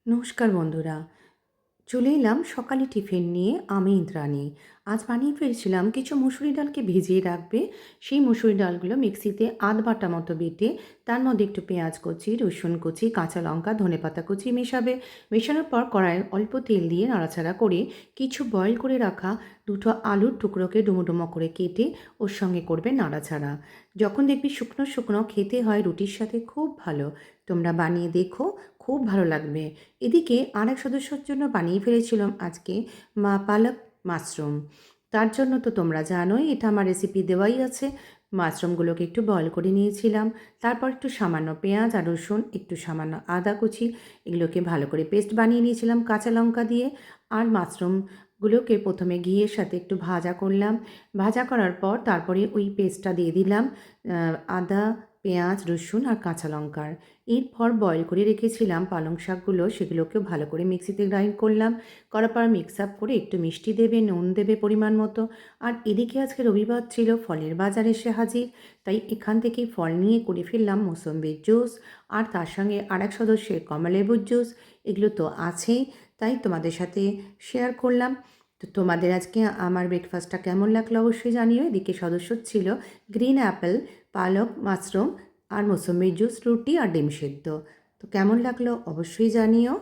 নমস্কার বন্ধুরা, চলে এলাম সকালে টিফিন নিয়ে আমি ইন্দ্রাণী। আজ বানিয়ে ফেলছিলাম কিছু মুসুরি ডালকে ভিজিয়ে রাখবে। সেই মুসুরি ডালগুলো মিক্সিতে আধ বাটা মতো বেটে তার মধ্যে একটু পেঁয়াজ কুচি, রসুন কুচি, কাঁচা লঙ্কা, ধনেপাতা কুচি মেশাবে। মেশানোর পর কড়াইয়ে অল্প তেল দিয়ে নাড়াচাড়া করে কিছু বয়েল করে রাখা দুটো আলুর টুকরোকে ডুমো ডুমো করে কেটে ওর সঙ্গে করবে নাড়াচাড়া। যখন দেখবি শুকনো শুকনো খেতে হয় রুটির সাথে খুব ভালো। তোমরা বানিয়ে দেখো, খুব ভালো লাগবে। এদিকে আরেক সদস্যর জন্য বানিয়ে ফেলেছিলাম আজকে পালক মাশরুম। তার জন্য তো তোমরা জানোই এটা আমার রেসিপি দেওয়াই আছে। মাশরুমগুলোকে একটু বয়েল করে নিয়েছিলাম। তারপর একটু সামান্য পেঁয়াজ আর রসুন, একটু সামান্য আদা কুচি, এগুলোকে ভালো করে পেস্ট বানিয়ে নিয়েছিলাম কাঁচা লঙ্কা দিয়ে। আর মাশরুমগুলোকে প্রথমে ঘিয়ের সাথে একটু ভাজা করলাম। ভাজা করার পর তারপরে ওই পেস্টটা দিয়ে দিলাম আদা, পেঁয়াজ, রসুন আর কাঁচা লঙ্কার। এরপর বয়েল করে রেখেছিলাম পালং শাকগুলো, সেগুলোকেও ভালো করে মিক্সিতে গ্রাইন্ড করলাম। করার পর মিক্স আপ করে একটু মিষ্টি দেবে, নুন দেবে পরিমাণ মতো। আর এদিকে আজকে রবিবার ছিল, ফলের বাজার এসে হাজির। তাই এখান থেকেই ফল নিয়ে করে ফেললাম মোসম্বির জুস, আর তার সঙ্গে আরেক সদস্যের কমলালেবুর জুস। এগুলো তো আছেই, তাই তোমাদের সাথে শেয়ার করলাম। তো তোমাদের আজকে আমার ব্রেকফাস্টটা কেমন লাগলো অবশ্যই জানিও। এদিকে সদস্য ছিল গ্রিন অ্যাপেল, পালক, মাশরুম আর মৌসুমী জুস, রুটি আর ডিম সিদ্ধ। তো কেমন লাগলো অবশ্যই জানিও।